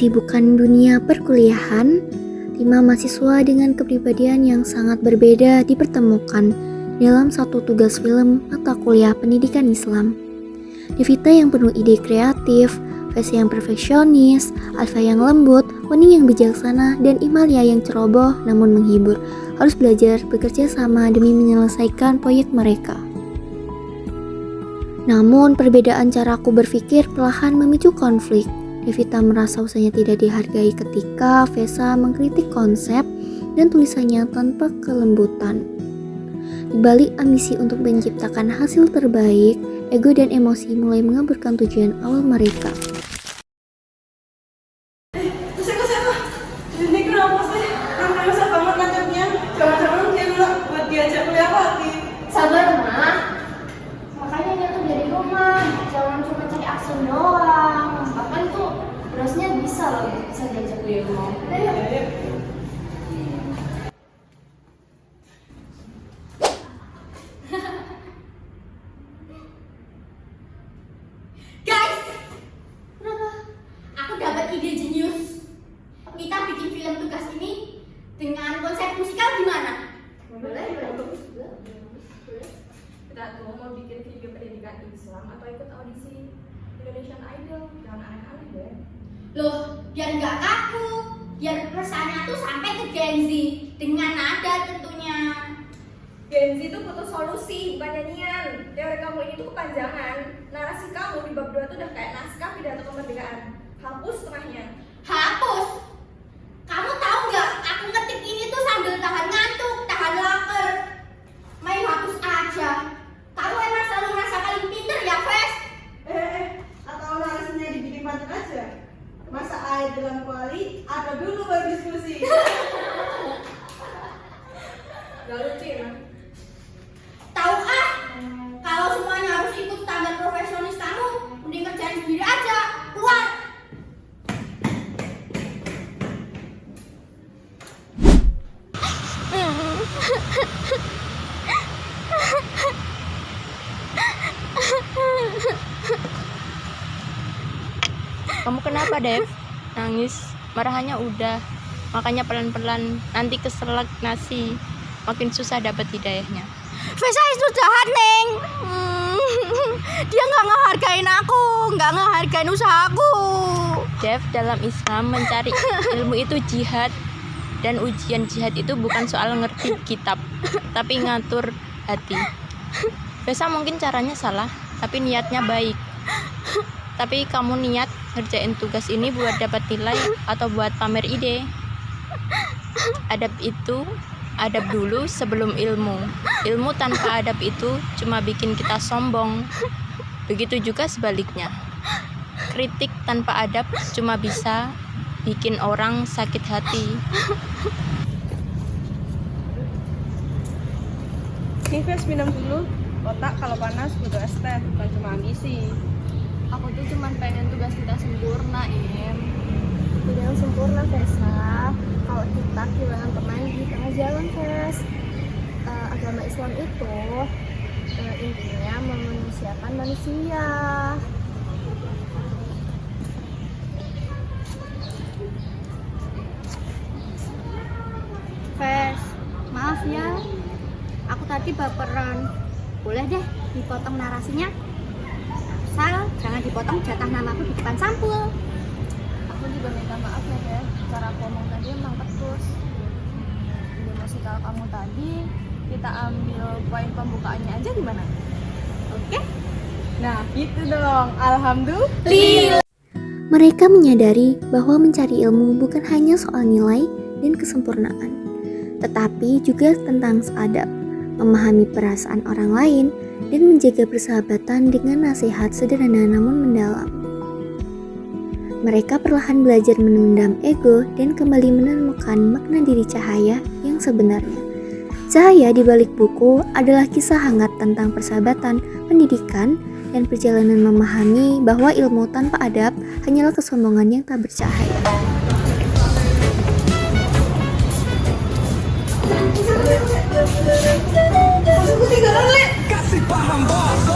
kesibukan dunia perkuliahan, 5 mahasiswa dengan kepribadian yang sangat berbeda dipertemukan dalam satu tugas film mata kuliah pendidikan Islam. Devita yang penuh ide kreatif, Fes yang perfeksionis, Alfa yang lembut, Wani yang bijaksana, dan Imalia yang ceroboh namun menghibur harus belajar bekerja sama demi menyelesaikan proyek mereka. Namun perbedaan caraku berpikir perlahan memicu konflik. Devita merasa usahanya tidak dihargai ketika Vesa mengkritik konsep dan tulisannya tanpa kelembutan. Di balik ambisi untuk menciptakan hasil terbaik, ego dan emosi mulai mengaburkan tujuan awal mereka. Ini kenapa sih? Kenapa susah banget nangkepnya? Jangan-jangan dia bilang buat diajak kuliah lagi. Sabar, Ma. Makanya dia tuh dari rumah, jangan cuma cari aksen doang. Bahkan tuh berasnya bisa loh, bisa diajak kuliah mau. Ayo. Guys, kenapa? Aku dapat ide jenius. Kita bikin film tugas ini dengan konsep musikal gimana? Boleh. Kita tuh mau bikin video pendidikan Islam atau ikut audisi Indonesian Idol. Jangan aneh-aneh deh. Loh, biar nggak kaku, biar pesannya tuh sampai ke Gen Z dengan nada tentunya. Gen Z itu butuh solusi, bukan nyanyian. Teori kamu ini tuh kepanjangan. Narasi kamu di bab 2 tuh udah kayak naskah pidato kemerdekaan. Hapus setengahnya. Hapus. Kamu tahu nggak? Aku ngetik ini tuh sambil tahan ngantuk, tahan lapar. Main hapus aja. Kamu emang selalu merasa paling pinter ya, Ves? Atau narasinya dibikin pantun aja? Masa air dalam kuali, atau dulu baru diskusi? Gak lucu ya? Tahu ah? Kalau semuanya harus ikut standar profesionalis kamu, mending kerjain sendiri aja. Keluar. Kamu kenapa, Dev? Nangis, marahannya udah. Makanya pelan-pelan, nanti keselak nasi. Makin susah dapat hidayahnya. Vesa itu jahat, Neng. Dia nggak ngehargain aku, nggak ngehargain usahaku. Dev, dalam Islam mencari ilmu itu jihad. Dan ujian jihad itu bukan soal ngerti kitab, tapi ngatur hati. Vesa mungkin caranya salah, tapi niatnya baik. Tapi kamu niat ngerjain tugas ini buat dapat nilai atau buat pamer ide? Adab dulu sebelum ilmu. Ilmu tanpa adab itu cuma bikin kita sombong. Begitu juga sebaliknya. Kritik tanpa adab cuma bisa bikin orang sakit hati. Nih Ves, minum dulu. Otak kalau panas butuh es teh, bukan cuma ambisi. Aku tuh cuma pengen tugas kita sempurna, Im. Tidak sempurna, Vesa. Kalau kita kehilangan teman di tengah jalan, Ves. Agama Islam itu intinya memanusiakan manusia. Ves, maaf ya. Aku tadi baperan. Boleh deh dipotong narasinya. Asal jangan dipotong jatah namaku di depan sampul. Aku juga minta maaf ya, Dev. Cara aku ngomong tadi emang ketus. Ide musikal kamu tadi, kita ambil poin pembukaannya aja gimana? Oke? Nah, gitu dong. Alhamdulillah. Lil. Mereka menyadari bahwa mencari ilmu bukan hanya soal nilai dan kesempurnaan, tetapi juga tentang adab, memahami perasaan orang lain, dan menjaga persahabatan dengan nasihat sederhana namun mendalam. Mereka perlahan belajar menundam ego dan kembali menemukan makna diri Cahaya yang sebenarnya. Cahaya di balik buku adalah kisah hangat tentang persahabatan, pendidikan, dan perjalanan memahami bahwa ilmu tanpa adab hanyalah kesombongan yang tak bercahaya. Kasih paham bos.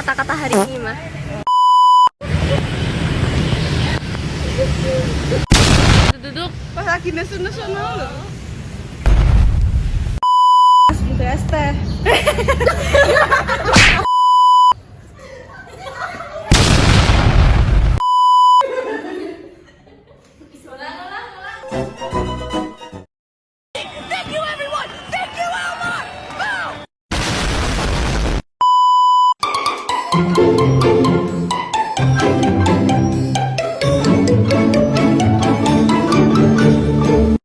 kata-kata hari ini mah. Duduk. Pas lagi nesu-nesu dulu. Butuh es teh. Thank you everyone. Thank you, Elmar. Go!